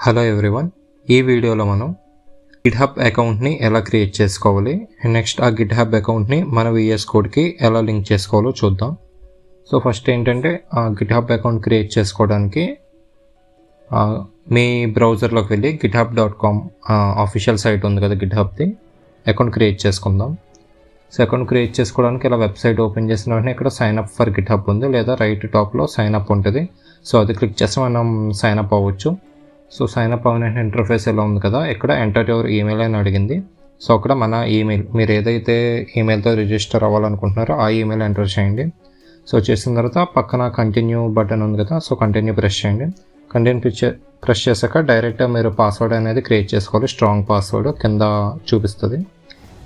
Hello everyone, ఈ వీడియోలో మనం గిట్హబ్ అకౌంట్ని ఎలా క్రియేట్ చేసుకోవాలి, నెక్స్ట్ ఆ గిట్హబ్ అకౌంట్ని మన విఎస్ కోడ్కి ఎలా లింక్ చేసుకోవాలో చూద్దాం. సో ఫస్ట్ ఏంటంటే ఆ గిట్హబ్ అకౌంట్ క్రియేట్ చేసుకోవడానికి మీ బ్రౌజర్లోకి వెళ్ళి github.com ఆఫీషియల్ సైట్ ఉంది కదా గిట్హబ్ది, అకౌంట్ క్రియేట్ చేసుకుందాం. సో అకౌంట్ క్రియేట్ చేసుకోవడానికి ఇలా వెబ్సైట్ ఓపెన్ చేసిన వెంటనే ఇక్కడ సైన్ అప్ ఫర్ గిట్హబ్ ఉంది, లేదా రైట్ టాప్లో సైన్ అప్ ఉంటుంది. సో అది క్లిక్ చేస్తే మనం సైన్ అప్ అవ్వచ్చు. సో సైన్ అప్ అవ్వని ఇంటర్ఫేస్ ఎలా ఉంది కదా, ఇక్కడ ఎంటర్ యువర్ ఈమెయిల్ అని అడిగింది. సో అక్కడ మన ఈమెయిల్, మీరు ఏదైతే ఈమెయిల్తో రిజిస్టర్ అవ్వాలనుకుంటున్నారో ఆ ఈమెయిల్ ఎంటర్ చేయండి. సో చేసిన తర్వాత పక్కన కంటిన్యూ బటన్ ఉంది కదా, సో కంటిన్యూ ప్రెస్ చేయండి. కంటిన్యూ ప్రెస్ చేశాక డైరెక్ట్ మీరు పాస్వర్డ్ అనేది క్రియేట్ చేసుకోవాలి. స్ట్రాంగ్ పాస్వర్డ్ కింద చూపిస్తుంది.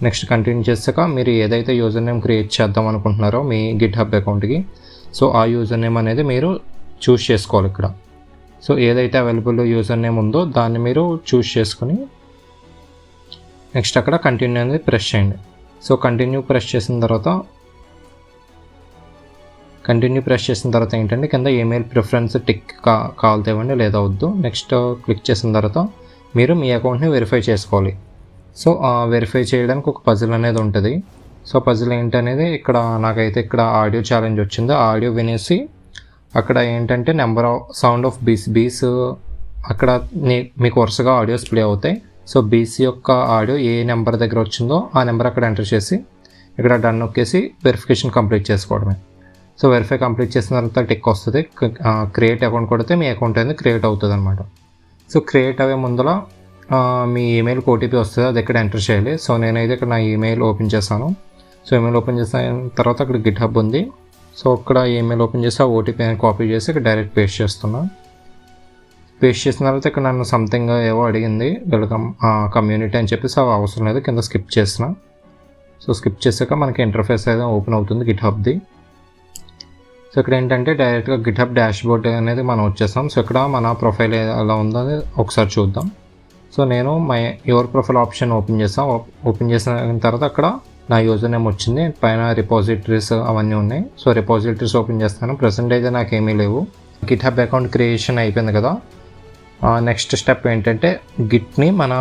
నెక్స్ట్ కంటిన్యూ చేశాక మీరు ఏదైతే యూజర్ నేమ్ క్రియేట్ చేద్దాం అనుకుంటున్నారో మీ గిట్హబ్ అకౌంట్కి, సో ఆ యూజర్ నేమ్ అనేది మీరు చూస్ చేసుకోవాలి ఇక్కడ. సో ఏదైతే అవైలబుల్ యూజర్ నేమ్ ఉందో దాన్ని మీరు చూస్ చేసుకుని నెక్స్ట్ అక్కడ కంటిన్యూ అనేది ప్రెస్ చేయండి. సో కంటిన్యూ ప్రెస్ చేసిన తర్వాత ఏంటంటే కింద ఈమెయిల్ ప్రిఫరెన్స్ టిక్ కాల్ తేవండి లేదా వద్దు. నెక్స్ట్ క్లిక్ చేసిన తర్వాత మీరు మీ అకౌంట్ని వెరిఫై చేసుకోవాలి. సో వెరిఫై చేయడానికి ఒక పజిల్ అనేది ఉంటుంది. సో పజిల్ ఏంటనేది ఇక్కడ నాకైతే ఇక్కడ ఆడియో ఛాలెంజ్ వచ్చింది. ఆ ఆడియో వినేసి అక్కడ ఏంటంటే number of sound of bees అక్కడ మీకు వరుసగా ఆడియోస్ ప్లే అవుతాయి. సో బీసీ యొక్క ఆడియో ఏ నెంబర్ దగ్గర వచ్చిందో ఆ నెంబర్ అక్కడ ఎంటర్ చేసి ఇక్కడ డన్ నొక్కేసి వెరిఫికేషన్ కంప్లీట్ చేసుకోవడమే. సో వెరిఫై కంప్లీట్ చేసిన తర్వాత టిక్ వస్తుంది. క్రియేట్ అకౌంట్ కొడితే మీ అకౌంట్ అనేది క్రియేట్ అవుతుంది అనమాట. సో క్రియేట్ అయ్యే ముందర మీ ఈమెయిల్కి ఓటీపీ వస్తుంది, అది ఇక్కడ ఎంటర్ చేయాలి. సో నేనైతే ఇక్కడ నా ఈమెయిల్ ఓపెన్ చేశాను. సో ఈమెయిల్ ఓపెన్ చేసిన తర్వాత అక్కడ గిట్హబ్ ఉంది. సో ఇక్కడ ఈమెయిల్ ఓపెన్ చేసి ఆ ఓటీపీ అని కాపీ చేసి ఇక్కడ డైరెక్ట్ పేస్ట్ చేస్తున్నా. పేస్ట్ చేసిన తర్వాత ఇక్కడ నన్ను సంథింగ్ ఏవో అడిగింది, వెల్కమ్ కమ్యూనిటీ అని చెప్పేసి అవి అవసరం లేదు, కింద స్కిప్ చేసిన. సో స్కిప్ చేసాక మనకి ఇంటర్ఫేస్ అయితే ఓపెన్ అవుతుంది గిట్హబ్ది. సో ఇక్కడ ఏంటంటే డైరెక్ట్గా గిట్హబ్ డాష్ బోర్డ్ అనేది మనం వచ్చేస్తాం. సో ఇక్కడ మన ప్రొఫైల్ ఎలా ఉందో అని ఒకసారి చూద్దాం. సో నేను యువర్ ప్రొఫైల్ ఆప్షన్ ఓపెన్ చేస్తాను. ఓపెన్ చేసిన తర్వాత అక్కడ నా యూజర్ నేమ్ వచ్చింది, పైన రిపోజిటరీస్ అవన్నీ ఉన్నాయి. సో రిపోజిటరీస్ ఓపెన్ చేస్తాను. ప్రెసెంట్ అయితే నాకు ఏమీ లేవు. గిట్హబ్ అకౌంట్ క్రియేషన్ అయిపోయింది కదా, నెక్స్ట్ స్టెప్ ఏంటంటే గిట్ని మన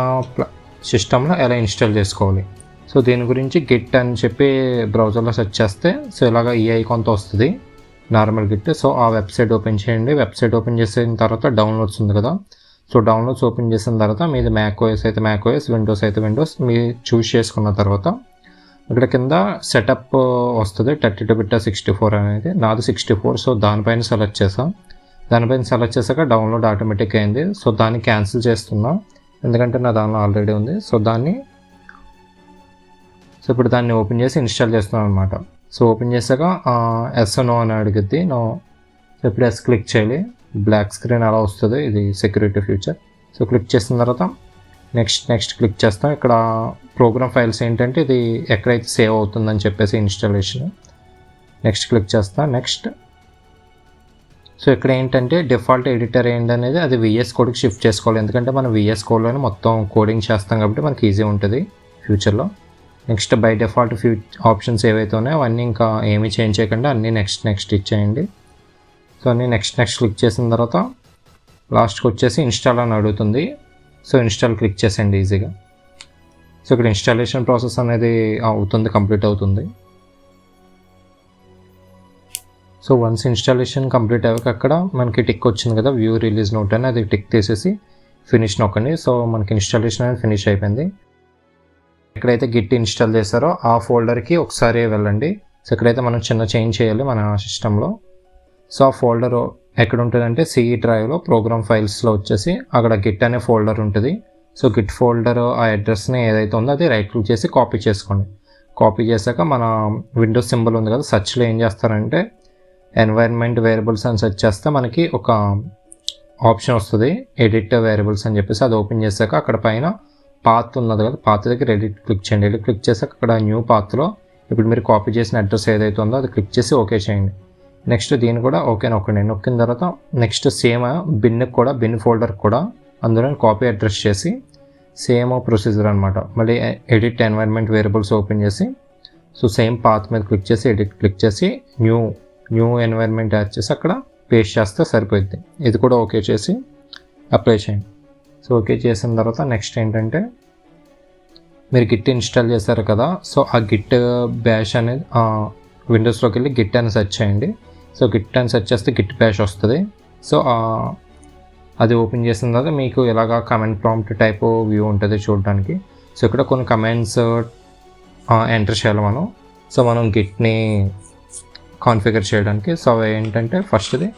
సిస్టంలో ఎలా ఇన్స్టాల్ చేసుకోవాలి. సో దీని గురించి గిట్ అని చెప్పి బ్రౌజర్లో సెర్చ్ చేస్తే సో ఇలాగ ఈ ఐకాన్తో వస్తుంది నార్మల్ గిట్. సో ఆ వెబ్సైట్ ఓపెన్ చేయండి. వెబ్సైట్ ఓపెన్ చేసిన తర్వాత డౌన్లోడ్స్ ఉంది కదా, సో డౌన్లోడ్స్ ఓపెన్ చేసిన తర్వాత మీది మ్యాక్ ఓఎస్ అయితే మ్యాక్ ఓఎస్, విండోస్ అయితే విండోస్ మీరు చూస్ చేసుకున్న తర్వాత ఇక్కడ కింద సెటప్ వస్తుంది 32-bit 64 అనేది. నాది 64. సో దానిపైన సెలెక్ట్ చేసాం. దానిపైన సెలెక్ట్ చేశాక డౌన్లోడ్ ఆటోమేటిక్ అయింది. సో దాన్ని క్యాన్సిల్ చేస్తున్నా ఎందుకంటే నా దానిలో ఆల్రెడీ ఉంది. సో ఇప్పుడు దాన్ని ఓపెన్ చేసి ఇన్స్టాల్ చేస్తున్నాను అనమాట. సో ఓపెన్ చేశాక ఎస్ నో అని అడిగిద్ది. నో. సో ఇప్పుడు ఎస్ క్లిక్ చేయాలి. బ్లాక్ స్క్రీన్ అలా వస్తుంది, ఇది సెక్యూరిటీ ఫీచర్. సో క్లిక్ చేసిన తర్వాత నెక్స్ట్ క్లిక్ చేస్తాం. ఇక్కడ ప్రోగ్రామ్ ఫైల్స్ ఏంటంటే ఇది ఎక్కడైతే సేవ్ అవుతుందని చెప్పేసి ఇన్స్టాలేషన్. నెక్స్ట్ క్లిక్ చేస్తా. నెక్స్ట్. సో ఇక్కడ ఏంటంటే డిఫాల్ట్ ఎడిటర్ ఏంటనేది అది విఎస్ కోడ్కి షిఫ్ట్ చేసుకోవాలి, ఎందుకంటే మనం విఎస్ కోడ్లోనే మొత్తం కోడింగ్ చేస్తాం కాబట్టి మనకి ఈజీ ఉంటుంది ఫ్యూచర్లో. నెక్స్ట్ బై డిఫాల్ట్ ఆప్షన్స్ ఏవైతే ఉన్నాయో అవన్నీ ఇంకా ఏమీ చేంజ్ చేయకుండా అన్నీ నెక్స్ట్ ఇచ్చేయండి. సో అన్నీ నెక్స్ట్ క్లిక్ చేసిన తర్వాత లాస్ట్కి వచ్చేసి ఇన్స్టాల్ అని అడుగుతుంది. సో ఇన్స్టాల్ క్లిక్ చేసేయండి ఈజీగా. సో ఇక్కడ ఇన్స్టాలేషన్ ప్రాసెస్ అనేది కంప్లీట్ అవుతుంది. సో వన్స్ ఇన్స్టాలేషన్ కంప్లీట్ అయ్యాక అక్కడ మనకి టిక్ వచ్చింది కదా వ్యూ రిలీజ్ నోట్ అని, అది టిక్ తీసేసి ఫినిష్ నొక్కండి. సో మనకి ఇన్స్టాలేషన్ అనేది ఫినిష్ అయిపోయింది. ఎక్కడైతే గిట్ ఇన్స్టాల్ చేస్తారో ఆ ఫోల్డర్కి ఒకసారి వెళ్ళండి. సో ఎక్కడైతే మనం చిన్న చేంజ్ చేయాలి మన సిస్టంలో. సో ఆ ఫోల్డర్ ఎక్కడ ఉంటుందంటే సిఈ డ్రైవ్లో ప్రోగ్రామ్ ఫైల్స్లో వచ్చేసి అక్కడ గిట్ అనే ఫోల్డర్ ఉంటుంది. సో గిట్ ఫోల్డర్ ఆ అడ్రస్ని ఏదైతే ఉందో అది రైట్ క్లిక్ చేసి కాపీ చేసుకోండి. కాపీ చేశాక మన విండోస్ సింబల్ ఉంది కదా, సర్చ్లో ఏం చేస్తారంటే ఎన్వైర్న్మెంట్ వేరియబుల్స్ అని సెర్చ్ చేస్తే మనకి ఒక ఆప్షన్ వస్తుంది ఎడిట్ వేరియబుల్స్ అని చెప్పేసి. అది ఓపెన్ చేశాక అక్కడ పైన పాత్ ఉన్నది కదా, పాత్ దగ్గర ఎడిట్ క్లిక్ చేయండి. ఎడిట్ క్లిక్ చేశాక అక్కడ న్యూ పాత్లో ఇప్పుడు మీరు కాపీ చేసిన అడ్రస్ ఏదైతే ఉందో అది క్లిక్ చేసి ఓకే చేయండి. నెక్స్ట్ దీన్ని కూడా ఓకే నొక్కండి. నొక్కిన తర్వాత నెక్స్ట్ సేమ్ బిన్ ఫోల్డర్ కూడా అందులో కాపీ అడ్రస్ చేసి సేమ్ ప్రొసీజర్ అనమాట. మళ్ళీ ఎడిట్ ఎన్వైర్న్మెంట్ వేరియబుల్స్ ఓపెన్ చేసి సో సేమ్ పాత్ మీద క్లిక్ చేసి ఎడిట్ క్లిక్ చేసి న్యూ ఎన్వైర్న్మెంట్ యాడ్ చేసి అక్కడ పేస్ట్ చేస్తే సరిపోద్ది. ఇది కూడా ఓకే చేసి అప్లై చేయండి. సో ఓకే చేసిన తర్వాత నెక్స్ట్ ఏంటంటే మీరు గిట్ ఇన్స్టాల్ చేశారు కదా, సో ఆ గిట్ బ్యాష్ అనేది విండోస్లోకి వెళ్ళి గిట్ అని సెర్చ్ చేయండి. సో గిట్ అని సెర్చ్ చేస్తే గిట్ బ్యాష్ వస్తుంది. సో అది ఓపెన్ చేసిన తర్వాత మీకు ఇలాగా కమెంట్ ప్రాంప్ట్ టైప్ వ్యూ ఉంటుంది చూడడానికి. సో ఇక్కడ కొన్ని కమెంట్స్ ఎంటర్ చేయాలి మనం. సో మనం గిట్ని కాన్ఫిగర్ చేయడానికి సో ఏంటంటే ఫస్ట్ది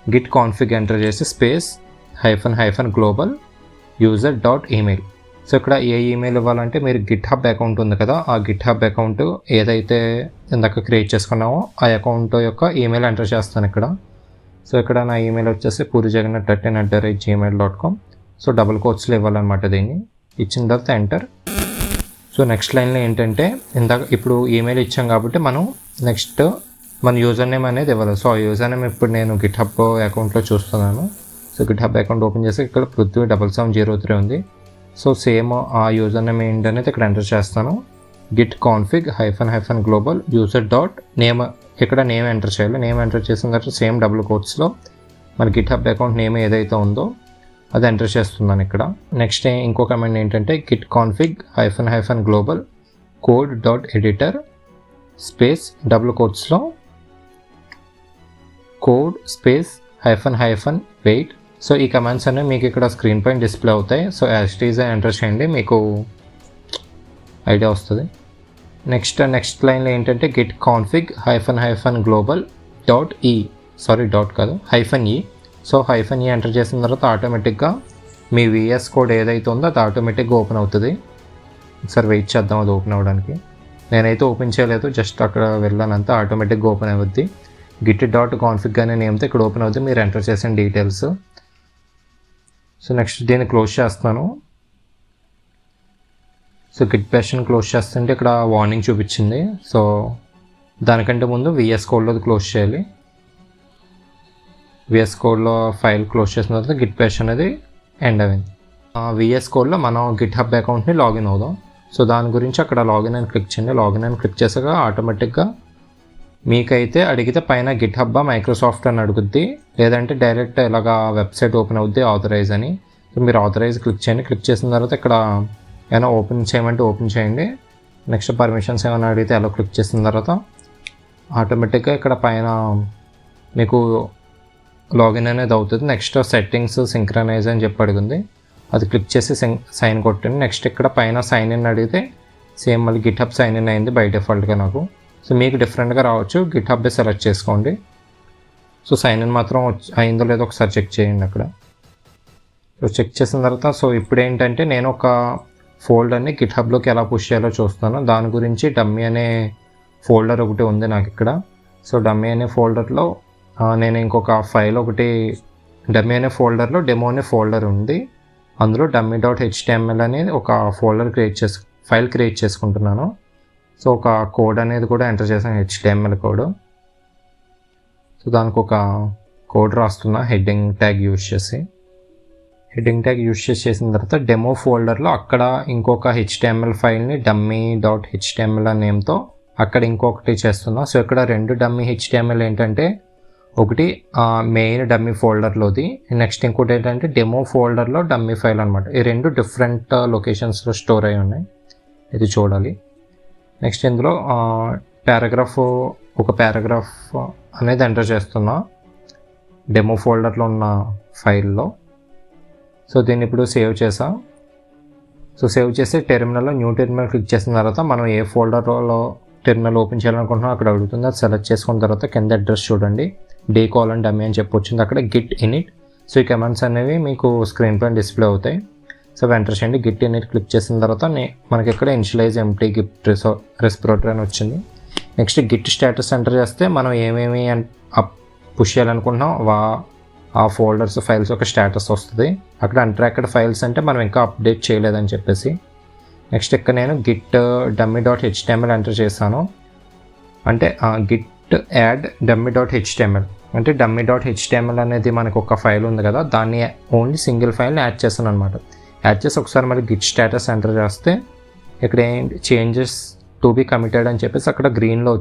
గిట్ కాన్ఫిగ్ ఎంటర్ చేసి space -global user dot email. So ఇక్కడ ఏ ఈమెయిల్ ఇవ్వాలంటే మీరు GitHub అకౌంట్ ఉంది కదా, ఆ GitHub అకౌంట్ ఏదైతే ఇందాక క్రియేట్ చేసుకున్నామో ఆ అకౌంట్ యొక్క ఈమెయిల్ ఎంటర్ చేస్తాను ఇక్కడ. సో ఇక్కడ నా ఈమెయిల్ వచ్చేసి purijagannath13@gmail.com. సో డబుల్ కోట్స్లో ఇవ్వాలన్నమాట. దీన్ని ఇచ్చిన తర్వాత ఎంటర్. సో నెక్స్ట్ లైన్లో ఏంటంటే ఇప్పుడు ఈమెయిల్ ఇచ్చాం కాబట్టి మనం నెక్స్ట్ మన యూజర్ నేమ్ అనేది ఇవ్వాలి. సో ఆ యూజర్ నేమ్ ఇప్పుడు నేను GitHub అకౌంట్లో చూస్తున్నాను. సో GitHub అకౌంట్ ఓపెన్ చేసి ఇక్కడ పృథ్వీ 7703 ఉంది. సో సేమ్ ఆ యూజర్ నేమ్ ఏంటనేది ఇక్కడ ఎంటర్ చేస్తాను. Git config -global user dot name, ఇక్కడ నేమ్ ఎంటర్ చేయాలి. నేమ్ ఎంటర్ చేసిన తర్వాత సేమ్ డబుల్ కోట్స్లో మన GitHub అకౌంట్ నేమ్ ఏదైతే ఉందో అది ఎంటర్ చేస్తున్నాను ఇక్కడ. నెక్స్ట్ ఇంకో కమాండ్ ఏంటంటే git config -global code dot editor space double కోట్స్లో కోడ్ స్పేస్ -వెయిట్. సో ఈ కమాండ్స్ అనేవి మీకు ఇక్కడ స్క్రీన్ పైన డిస్ప్లే అవుతాయి. So as it is enter చేయండి, మీకు ఐడియా వస్తుంది. నెక్స్ట్ లైన్లో ఏంటంటే git config -global dot dot కాదు -e. సో -e ఎంటర్ చేసిన తర్వాత ఆటోమేటిక్గా మీ VS కోడ్ ఏదైతే ఉందో అది ఆటోమేటిక్గా ఓపెన్ అవుతుంది. ఒకసారి వెయిట్ చేద్దాం అది ఓపెన్ అవ్వడానికి. నేనైతే ఓపెన్ చేయలేదు, జస్ట్ అక్కడ వెళ్ళానంతా ఆటోమేటిక్గా ఓపెన్ అవుద్ది. గిట్ డాట్ కాన్ఫిగ్ అనే నేమ్తో ఇక్కడ ఓపెన్ అవుతుంది మీరు ఎంటర్ చేసిన డీటెయిల్స్. సో నెక్స్ట్ దీన్ని క్లోజ్ చేస్తాను. సో గిట్ బ్యాష్ని క్లోజ్ చేస్తుంటే ఇక్కడ వార్నింగ్ చూపించింది. సో దానికంటే ముందు VS కోడ్లో క్లోజ్ చేయాలి. VS కోడ్లో ఫైల్ క్లోజ్ చేసిన తర్వాత గిట్ బ్యాష్ అనేది ఎండ్ అయింది. VS కోడ్లో మనం GitHub అకౌంట్ని లాగిన్ అవుదాం. సో దాని గురించి అక్కడ లాగిన్ అని క్లిక్ చేయండి. లాగిన్ అని క్లిక్ చేసాక ఆటోమేటిక్గా మీకైతే అడిగితే పైన GitHub మైక్రోసాఫ్ట్ అని అడుగుద్ది, లేదంటే డైరెక్ట్ ఇలాగా వెబ్సైట్ ఓపెన్ అవుద్ది ఆథరైజ్ అని. సో మీరు ఆథరైజ్ క్లిక్ చేయండి. క్లిక్ చేసిన తర్వాత ఇక్కడ ఏమైనా ఓపెన్ చేయమంటే ఓపెన్ చేయండి. నెక్స్ట్ పర్మిషన్స్ ఏమైనా అడిగితే అలా క్లిక్ చేసిన తర్వాత ఆటోమేటిక్గా ఇక్కడ పైన మీకు లాగిన్ అనేది అవుతుంది. నెక్స్ట్ సెట్టింగ్స్ సింక్రనైజ్ అని చెప్పి అడిగింది, అది క్లిక్ చేసి సైన్ కొట్టండి. నెక్స్ట్ ఇక్కడ పైన సైన్ ఇన్ అడిగితే సేమ్ మళ్ళీ GitHub సైన్ ఇన్ అయింది బై డిఫాల్ట్గా నాకు. సో మీకు డిఫరెంట్గా రావచ్చు, GitHub సెలెక్ట్ చేసుకోండి. సో సైన్ ఇన్ మాత్రం అయిందో లేదో ఒకసారి చెక్ చేయండి అక్కడ. సో చెక్ చేసిన తర్వాత సో ఇప్పుడు ఏంటంటే నేను ఒక ఫోల్డర్ని GitHubలోకి ఎలా పుష్ చేయాలో చూస్తాను. దాని గురించి డమ్మీ అనే ఫోల్డర్ ఒకటి ఉంది నాకు ఇక్కడ. సో డమ్మీ అనే ఫోల్డర్లో నేను ఇంకొక ఫైల్ ఒకటి, డమ్మీ అనే ఫోల్డర్లో డెమో అనే ఫోల్డర్ ఉంది. అందులో dummy.html అనేది ఒక ఫైల్ క్రియేట్ చేసుకుంటున్నాను. సో ఒక కోడ్ అనేది కూడా ఎంటర్ చేశాను, HTML కోడ్. సో దానికి ఒక కోడ్ రాస్తున్నా హెడ్డింగ్ ట్యాగ్ యూజ్ చేసి. హెడ్డింగ్ ట్యాగ్ యూజ్ చేసిన తర్వాత డెమో ఫోల్డర్లో అక్కడ ఇంకొక HTML ఫైల్ని dummy.html అనే నేమ్తో అక్కడ ఇంకొకటి చేస్తున్నా. సో ఇక్కడ రెండు డమ్మీ HTML ఏంటంటే ఒకటి మెయిన్ డమ్మీ ఫోల్డర్లోది, నెక్స్ట్ ఇంకోటి ఏంటంటే డెమో ఫోల్డర్లో డమ్మీ ఫైల్ అనమాట. ఈ రెండు డిఫరెంట్ లొకేషన్స్లో స్టోర్ అయి ఉన్నాయి, ఇది చూడాలి. నెక్స్ట్ ఇందులో ఒక పారాగ్రాఫ్ అనేది ఎంటర్ చేస్తున్నా డెమో ఫోల్డర్లో ఉన్న ఫైల్లో. సో దీన్ని ఇప్పుడు సేవ్ చేసా. సో సేవ్ చేసి టెర్మినల్లో న్యూ టెర్మినల్ క్లిక్ చేసిన తర్వాత మనం ఏ ఫోల్డర్లో టెర్మినల్ ఓపెన్ చేయాలనుకుంటున్నాం అక్కడ అడుగుతుంది, అది సెలెక్ట్ చేసుకున్న తర్వాత కింద అడ్రస్ చూడండి d:\dummy అని చెప్పి వచ్చింది అక్కడ git init. సో ఈ కమాండ్స్ అనేవి మీకు స్క్రీన్ పైన డిస్ప్లే అవుతాయి. సో ఎంటర్ చేయండి. git init క్లిక్ చేసిన తర్వాత మనకి ఇక్కడ ఇనిషియలైజ్ ఎంప్టీ గిట్ రెస్పిరేటర్ అని వచ్చింది. నెక్స్ట్ గిట్ స్టేటస్ ఎంటర్ చేస్తే మనం ఏమేమి పుష్ చేయాలనుకుంటున్నాం ఆ ఫోల్డర్స్ ఫైల్స్ యొక్క స్టేటస్ వస్తుంది. అక్కడ అన్ట్రాక్డ్ ఫైల్స్ అంటే మనం ఇంకా అప్డేట్ చేయలేదని చెప్పేసి. నెక్స్ట్ ఇక్కడ నేను git dummy.html ఎంటర్ చేశాను, అంటే git యాడ్ dummy.html అంటే dummy.html అనేది మనకు ఒక ఫైల్ ఉంది కదా, దాన్ని ఓన్లీ సింగిల్ ఫైల్ని యాడ్ చేస్తాను అనమాట. యాడ్ చేసి ఒకసారి మళ్ళీ గిట్ స్టేటస్ ఎంటర్ చేస్తే ఇక్కడ ఏంటి చేంజెస్ టు బి కమిటెడ్ అని చెప్పేసి అక్కడ గ్రీన్లో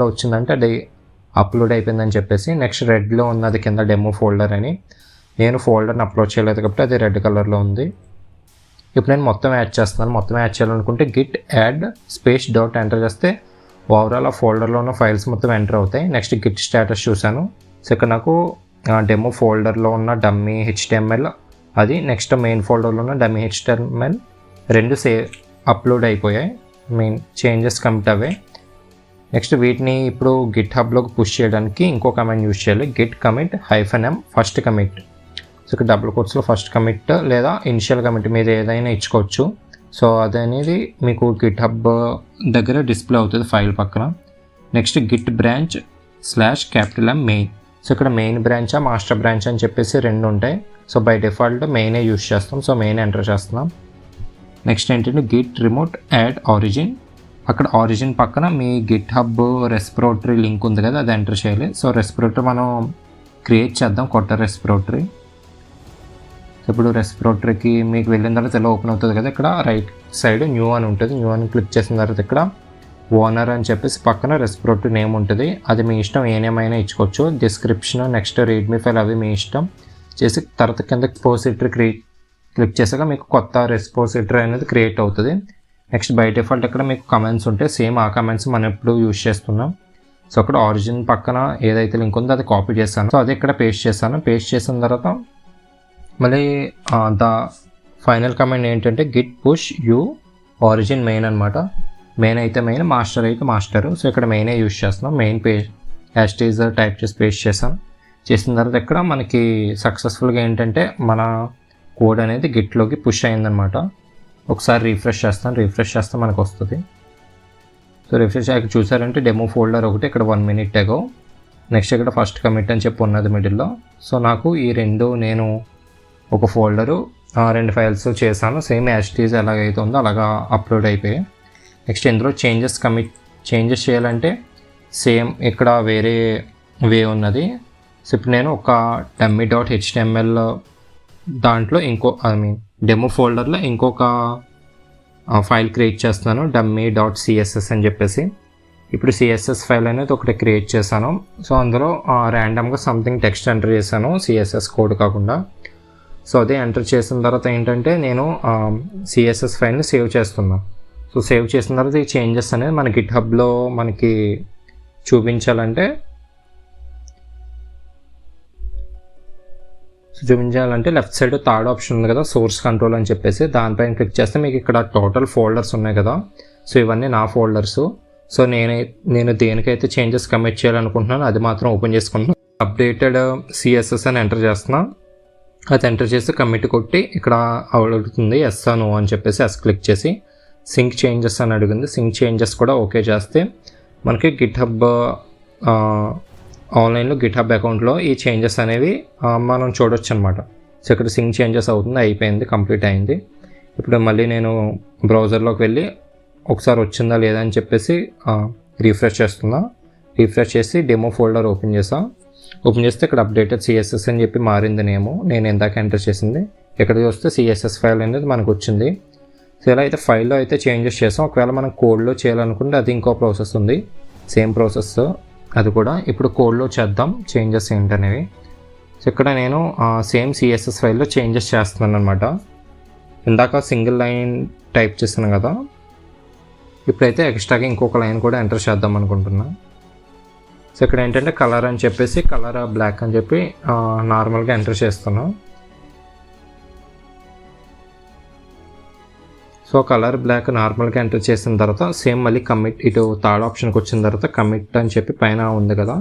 వచ్చిందంటే అది అప్లోడ్ అయిపోయిందని చెప్పేసి. నెక్స్ట్ రెడ్లో ఉన్నది కింద డెమో ఫోల్డర్ అని. నేను ఫోల్డర్ని అప్లోడ్ చేయలేదు కాబట్టి అది రెడ్ కలర్లో ఉంది. ఇప్పుడు నేను మొత్తం యాడ్ చేస్తున్నాను. మొత్తం యాడ్ చేయాలనుకుంటే Git add space dot enter చేస్తే ఓవరాల్ ఆ ఫోల్డర్లో ఉన్న ఫైల్స్ మొత్తం ఎంటర్ అవుతాయి. నెక్స్ట్ గిట్ స్టేటస్ చూశాను. సో ఇక్కడ నాకు డెమో ఫోల్డర్లో ఉన్న డమ్మీ HTML అది, నెక్స్ట్ మెయిన్ ఫోల్డర్లో ఉన్న డమ్మీ HTML రెండు అప్లోడ్ అయిపోయాయి. మెయిన్ చేంజెస్ కమిట్ అవే. నెక్స్ట్ వీటిని ఇప్పుడు గిట్ హబ్లోకి పుష్ చేయడానికి ఇంకో కమాండ్ యూజ్ చేయాలి. Git commit -m first commit. So ఇక్కడ డబుల్ కోట్స్లో ఫస్ట్ కమిట్ లేదా ఇనిషియల్ కమిట్ మీరు ఏదైనా ఇచ్చుకోవచ్చు. సో అదనేది మీకు గిట్ హబ్ దగ్గర డిస్ప్లే అవుతుంది ఫైల్ పక్కన. Next Git branch /M main. So ఇక్కడ మెయిన్ బ్రాంచా మాస్టర్ బ్రాంచ్ అని చెప్పేసి రెండు ఉంటాయి. సో బై డిఫాల్ట్ మెయినే యూజ్ చేస్తాం. సో మెయిన్ ఎంటర్ చేస్తున్నాం. నెక్స్ట్ ఏంటంటే గిట్ రిమోట్ యాడ్ ఆరిజిన్. అక్కడ ఆరిజిన్ పక్కన మీ గిట్ హబ్ రెస్పిరేటరీ లింక్ ఉంది కదా, అది ఎంటర్ చేయాలి. సో రెస్పిరేటరీ మనం క్రియేట్ చేద్దాం, కొత్త రెస్పిరేటరీ. ఇప్పుడు రెస్పిరేటరీకి మీకు వెళ్ళిన తర్వాత ఎలా ఓపెన్ అవుతుంది కదా, ఇక్కడ రైట్ సైడ్ న్యూ అని ఉంటుంది. న్యూ అని క్లిక్ చేసిన తర్వాత ఇక్కడ ఓనర్ అని చెప్పేసి పక్కన రెస్పిరేటరీ నేమ్ ఉంటుంది. అది మీ ఇష్టం, ఏ నేమ్ అయినా ఇచ్చుకోవచ్చు. డిస్క్రిప్షన్ నెక్స్ట్ రీడ్మీ ఫైల్ అవి మీ ఇష్టం. చేసి తర్వాత కింద రెస్పిరేటరీ క్లిక్ చేసాక మీకు కొత్త రెస్పిరేటరీ అనేది క్రియేట్ అవుతుంది. నెక్స్ట్ బై డిఫాల్ట్ ఇక్కడ మీకు కమెంట్స్ ఉంటాయి. సేమ్ ఆ కమెంట్స్ మనం ఎప్పుడు యూజ్ చేస్తున్నాం. సో అక్కడ ఆరిజిన్ పక్కన ఏదైతే లింక్ ఉందో అది కాపీ చేశాను. సో అది ఇక్కడ పేస్ట్ చేశాను. పేస్ట్ చేసిన తర్వాత మళ్ళీ ద ఫైనల్ కమాండ్ ఏంటంటే Git push you origin main అనమాట. మెయిన్ అయితే మెయిన్, మాస్టర్ అయితే మాస్టర్. సో ఇక్కడ మెయినే యూజ్ చేస్తున్నాం. మెయిన్ పేజ్ #, టైప్ చేసి పేస్ట్ చేసాం. చేసిన తర్వాత ఇక్కడ మనకి సక్సెస్ఫుల్గా ఏంటంటే మన కోడ్ అనేది గిట్లోకి పుష్ అయిందనమాట. ఒకసారి రీఫ్రెష్ చేస్తాను. రీఫ్రెష్ చేస్తే మనకు వస్తుంది. సో రిఫ్రెష్ అయ్యాక చూసారంటే డెమో ఫోల్డర్ ఒకటి ఇక్కడ 1 minute ago. నెక్స్ట్ ఇక్కడ ఫస్ట్ కమిట్ అని చెప్పి ఉన్నది మిడిల్లో. సో నాకు ఈ రెండు నేను ఒక ఫోల్డరు 2 ఫైల్స్ చేశాను. సేమ్ #, ఎలాగైతే ఉందో అలాగా అప్లోడ్ అయిపోయాయి. నెక్స్ట్ ఇందులో చేంజెస్ చేయాలంటే సేమ్ ఇక్కడ వేరే వే ఉన్నది. సో ఇప్పుడు నేను ఒక dummy.html దాంట్లో డెమో ఫోల్డర్లో ఇంకొక ఫైల్ క్రియేట్ చేస్తున్నాను, dummy.css అని చెప్పేసి. ఇప్పుడు CSS ఫైల్ అనేది ఒకటి క్రియేట్ చేశాను. సో అందులో ర్యాండమ్గా సంథింగ్ టెక్స్ట్ ఎంటర్ చేశాను, CSS కోడ్ కాకుండా. సో అదే ఎంటర్ చేసిన తర్వాత ఏంటంటే నేను CSS ఫైల్ని సేవ్ చేస్తున్నాను. సో సేవ్ చేసిన తర్వాత ఈ చేంజెస్ అనేది మన గిట్ హబ్లో మనకి చూపించాలంటే లెఫ్ట్ సైడ్ థర్డ్ ఆప్షన్ ఉంది కదా, సోర్స్ కంట్రోల్ అని చెప్పేసి, దానిపైన క్లిక్ చేస్తే మీకు ఇక్కడ టోటల్ ఫోల్డర్స్ ఉన్నాయి కదా. సో ఇవన్నీ నా ఫోల్డర్స్. సో నేను దేనికైతే చేంజెస్ కమిట్ చేయాలనుకుంటున్నాను అది మాత్రం ఓపెన్ చేసుకుంటున్నాను. అప్డేటెడ్ CSS అని ఎంటర్ చేస్తున్నాను. అది ఎంటర్ చేసి కమిట్ కొట్టి ఇక్కడ అడుగుతుంది ఎస్ నో అని చెప్పేసి ఎస్ క్లిక్ చేసి సింక్ చేంజెస్ అని అడిగింది. సింక్ చేంజెస్ కూడా ఓకే చేస్తే మనకి గిట్ హబ్ ఆన్లైన్లో గిట్ హబ్ అకౌంట్లో ఈ చేంజెస్ అనేవి మనం చూడొచ్చు అనమాట. సో ఇక్కడ సింక్ చేంజెస్ అవుతుంది, అయిపోయింది, కంప్లీట్ అయింది. ఇప్పుడు మళ్ళీ నేను బ్రౌజర్లోకి వెళ్ళి ఒకసారి వచ్చిందా లేదా అని చెప్పేసి రీఫ్రెష్ చేస్తున్నా. రీఫ్రెష్ చేసి డెమో ఫోల్డర్ ఓపెన్ చేస్తే ఇక్కడ అప్డేటెడ్ CSS అని చెప్పి మారింది నేను ఇందాక ఎంటర్ చేసింది. ఇక్కడ చూస్తే CSS ఫైల్ అనేది మనకు వచ్చింది. సో ఇలా అయితే ఫైల్లో అయితే చేంజెస్ చేసాం. ఒకవేళ మనం కోడ్లో చేయాలనుకుంటే అది ఇంకో ప్రాసెస్ ఉంది, సేమ్ ప్రాసెస్ అది కూడా. ఇప్పుడు కోడ్లో చేద్దాం చేంజెస్ ఏంటనేవి. సో ఇక్కడ నేను సేమ్ CSS ఫైల్లో చేంజెస్ చేస్తున్నాను అనమాట. ఇందాక సింగిల్ లైన్ టైప్ చేశాను కదా, ఇప్పుడైతే ఎక్స్ట్రాగా ఇంకొక లైన్ కూడా ఎంటర్ చేద్దాం అనుకుంటున్నా. సో ఇక్కడ ఏంటంటే కలర్ అని చెప్పేసి కలర్ బ్లాక్ అని చెప్పి నార్మల్గా ఎంటర్ చేస్తున్నాం. సో కలర్ బ్లాక్ నార్మల్గా ఎంటర్ చేసిన తర్వాత సేమ్ మళ్ళీ కమిట్ ఇటు థర్డ్ ఆప్షన్కి వచ్చిన తర్వాత కమిట్ అని చెప్పి పైన ఉంది కదా.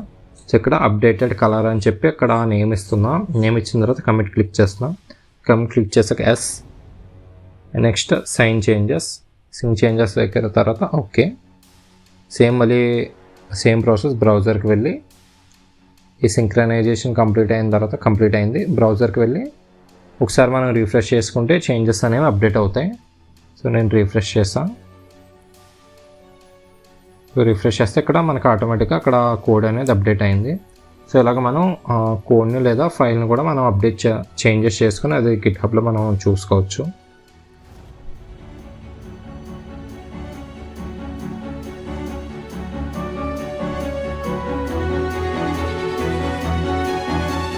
సో ఇక్కడ అప్డేటెడ్ కలర్ అని చెప్పి అక్కడ నేమ్ ఇస్తున్నా. నేమ్ ఇచ్చిన తర్వాత కమిట్ క్లిక్ చేస్తున్నా. కమిట్ క్లిక్ చేసాక ఎస్. నెక్స్ట్ సింక్ చేంజెస్ దగ్గర తర్వాత ఓకే. మళ్ళీ సేమ్ ప్రాసెస్ బ్రౌజర్కి వెళ్ళి ఈ సింక్రనైజేషన్ కంప్లీట్ అయిన తర్వాత కంప్లీట్ అయింది. బ్రౌజర్కి వెళ్ళి ఒకసారి మనం రిఫ్రెష్ చేసుకుంటే చేంజెస్ అనేవి అప్డేట్ అవుతాయి. సో నేను రిఫ్రెష్ చేస్తాను. సో రిఫ్రెష్ చేస్తే ఇక్కడ మనకు ఆటోమేటిక్గా అక్కడ కోడ్ అనేది అప్డేట్ అయింది. సో ఇలాగ మనం కోడ్ని లేదా ఫైల్ని కూడా మనం చేంజెస్ చేసుకుని అది గిట్ హబ్లో మనం చూసుకోవచ్చు.